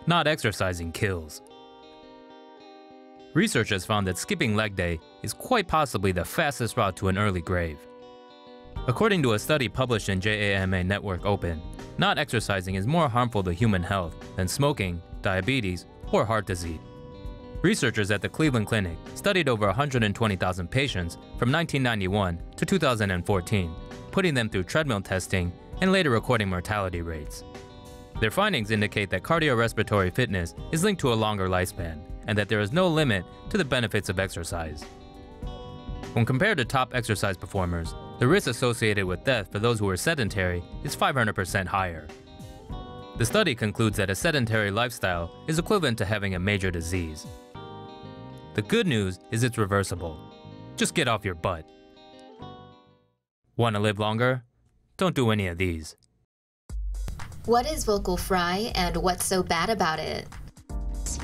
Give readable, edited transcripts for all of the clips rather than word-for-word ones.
Not exercising kills. Researchers found that skipping leg day is quite possibly the fastest route to an early grave. According to a study published in JAMA Network Open, not exercising is more harmful to human health than smoking, diabetes, or heart disease. Researchers at the Cleveland Clinic studied over 120,000 patients from 1991 to 2014, putting them through treadmill testing and later recording mortality rates. Their findings indicate that cardiorespiratory fitness is linked to a longer lifespan, and that there is no limit to the benefits of exercise. When compared to top exercise performers, the risk associated with death for those who are sedentary is 500% higher. The study concludes that a sedentary lifestyle is equivalent to having a major disease. The good news is it's reversible. Just get off your butt. Want to live longer? Don't do any of these. What is vocal fry and what's so bad about it?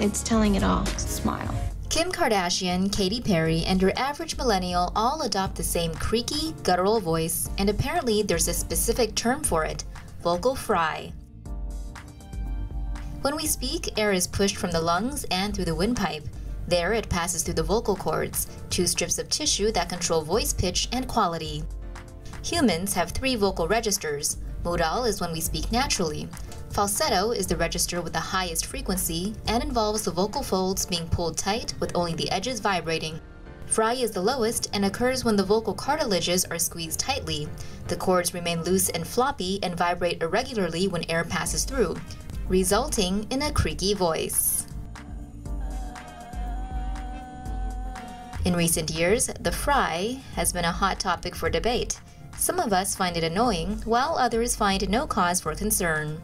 It's telling it all. Smile. Kim Kardashian, Katy Perry, and your average millennial all adopt the same creaky, guttural voice, and apparently there's a specific term for it: vocal fry. When we speak, air is pushed from the lungs and through the windpipe. There, it passes through the vocal cords, two strips of tissue that control voice pitch and quality. Humans have 3 vocal registers. Modal is when we speak naturally. Falsetto is the register with the highest frequency and involves the vocal folds being pulled tight with only the edges vibrating. Fry is the lowest and occurs when the vocal cartilages are squeezed tightly. The cords remain loose and floppy and vibrate irregularly when air passes through, resulting in a creaky voice. In recent years, the fry has been a hot topic for debate. Some of us find it annoying, while others find no cause for concern.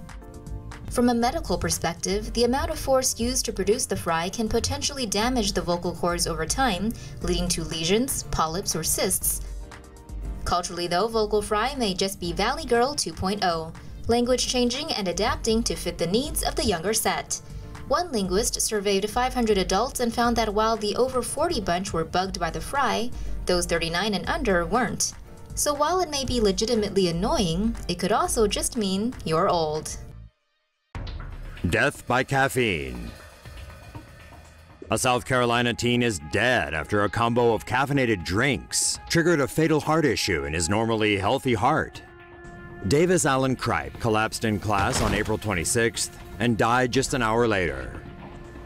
From a medical perspective, the amount of force used to produce the fry can potentially damage the vocal cords over time, leading to lesions, polyps, or cysts. Culturally though, vocal fry may just be Valley Girl 2.0, language changing and adapting to fit the needs of the younger set. One linguist surveyed 500 adults and found that while the over 40 bunch were bugged by the fry, those 39 and under weren't. So while it may be legitimately annoying, it could also just mean you're old. Death by caffeine. A South Carolina teen is dead after a combo of caffeinated drinks triggered a fatal heart issue in his normally healthy heart. Davis Allen Kripe collapsed in class on April 26th and died just an hour later.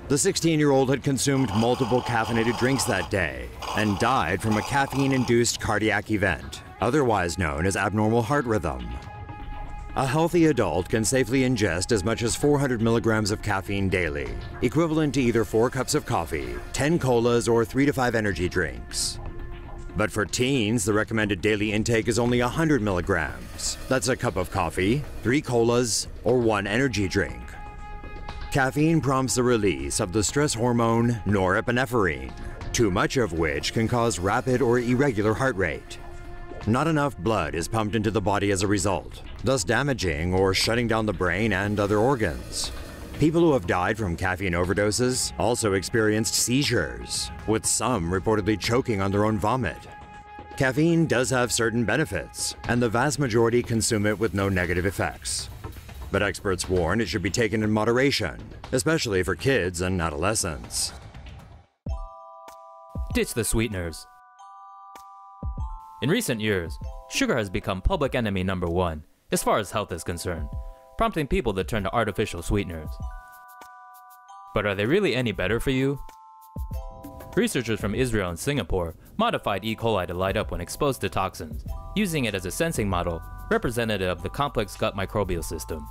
The 16-year-old had consumed multiple caffeinated drinks that day and died from a caffeine-induced cardiac event, otherwise known as abnormal heart rhythm. A healthy adult can safely ingest as much as 400 milligrams of caffeine daily, equivalent to either 4 cups of coffee, 10 colas, or 3 to 5 energy drinks. But for teens, the recommended daily intake is only 100 milligrams. That's a cup of coffee, 3 colas, or 1 energy drink. Caffeine prompts the release of the stress hormone norepinephrine, too much of which can cause rapid or irregular heart rate. Not enough blood is pumped into the body as a result, thus damaging or shutting down the brain and other organs. People who have died from caffeine overdoses also experienced seizures, with some reportedly choking on their own vomit. Caffeine does have certain benefits, and the vast majority consume it with no negative effects. But experts warn it should be taken in moderation, especially for kids and adolescents. Ditch the sweeteners. In recent years, sugar has become public enemy number 1 as far as health is concerned, prompting people to turn to artificial sweeteners. But are they really any better for you? Researchers from Israel and Singapore modified E. coli to light up when exposed to toxins, using it as a sensing model representative of the complex gut microbial system.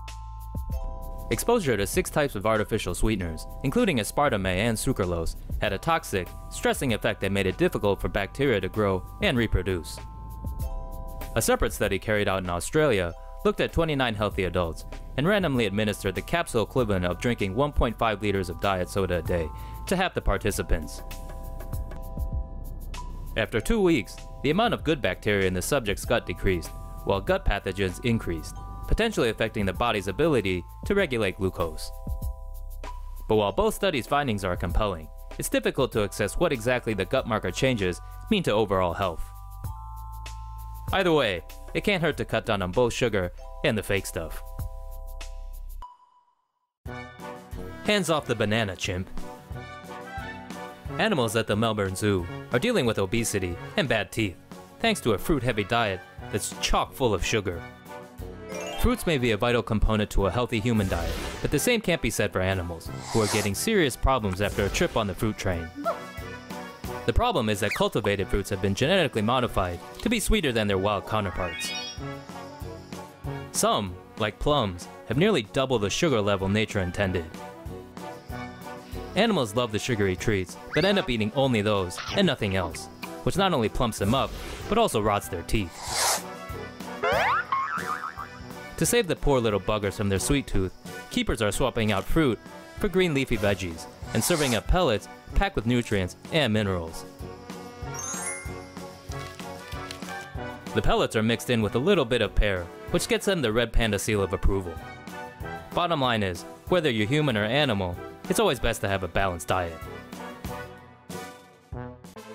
Exposure to 6 types of artificial sweeteners, including aspartame and sucralose, had a toxic, stressing effect that made it difficult for bacteria to grow and reproduce. A separate study carried out in Australia looked at 29 healthy adults and randomly administered the capsule equivalent of drinking 1.5 liters of diet soda a day to half the participants. After 2 weeks, the amount of good bacteria in the subject's gut decreased, while gut pathogens increased, potentially affecting the body's ability to regulate glucose. But while both studies' findings are compelling, it's difficult to assess what exactly the gut marker changes mean to overall health. Either way, it can't hurt to cut down on both sugar and the fake stuff. Hands off the banana, chimp. Animals at the Melbourne Zoo are dealing with obesity and bad teeth, thanks to a fruit-heavy diet that's chock full of sugar. Fruits may be a vital component to a healthy human diet, but the same can't be said for animals, who are getting serious problems after a trip on the fruit train. The problem is that cultivated fruits have been genetically modified to be sweeter than their wild counterparts. Some, like plums, have nearly double the sugar level nature intended. Animals love the sugary treats, but end up eating only those and nothing else, which not only plumps them up, but also rots their teeth. To save the poor little buggers from their sweet tooth, keepers are swapping out fruit for green leafy veggies and serving up pellets packed with nutrients and minerals. The pellets are mixed in with a little bit of pear, which gets them the red panda seal of approval. Bottom line is, whether you're human or animal, it's always best to have a balanced diet.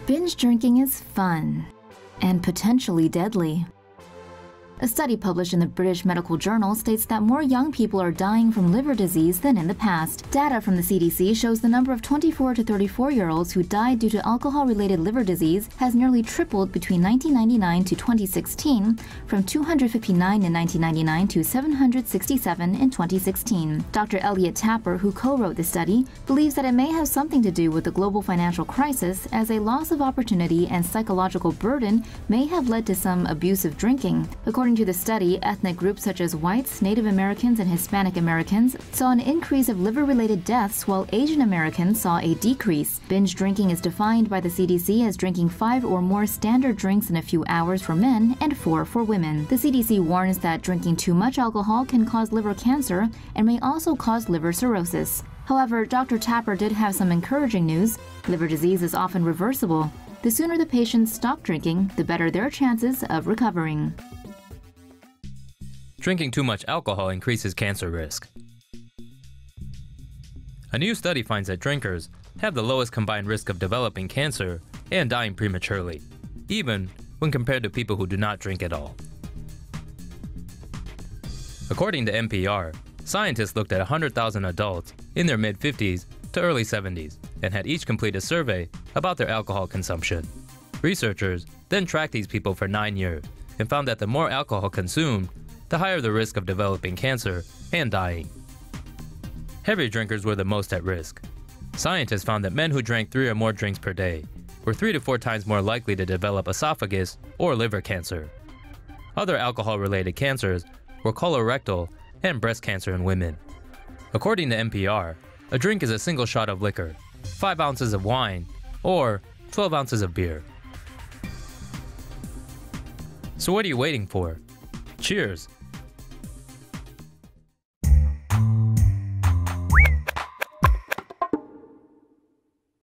Binge drinking is fun and potentially deadly. A study published in the British Medical Journal states that more young people are dying from liver disease than in the past. Data from the CDC shows the number of 24 to 34-year-olds who died due to alcohol-related liver disease has nearly tripled between 1999 to 2016, from 259 in 1999 to 767 in 2016. Dr. Elliot Tapper, who co-wrote the study, believes that it may have something to do with the global financial crisis, as a loss of opportunity and psychological burden may have led to some abusive drinking. According to the study, ethnic groups such as whites, Native Americans, and Hispanic Americans saw an increase of liver-related deaths, while Asian Americans saw a decrease. Binge drinking is defined by the CDC as drinking 5 or more standard drinks in a few hours for men and 4 for women. The CDC warns that drinking too much alcohol can cause liver cancer and may also cause liver cirrhosis. However, Dr. Tapper did have some encouraging news. Liver disease is often reversible. The sooner the patients stop drinking, the better their chances of recovering. Drinking too much alcohol increases cancer risk. A new study finds that drinkers have the lowest combined risk of developing cancer and dying prematurely, even when compared to people who do not drink at all. According to NPR, scientists looked at 100,000 adults in their mid-50s to early 70s and had each complete a survey about their alcohol consumption. Researchers then tracked these people for 9 years and found that the more alcohol consumed, the higher the risk of developing cancer and dying. Heavy drinkers were the most at risk. Scientists found that men who drank 3 or more drinks per day were 3 to 4 times more likely to develop esophagus or liver cancer. Other alcohol-related cancers were colorectal and breast cancer in women. According to NPR, a drink is a single shot of liquor, 5 ounces of wine, or 12 ounces of beer. So what are you waiting for? Cheers!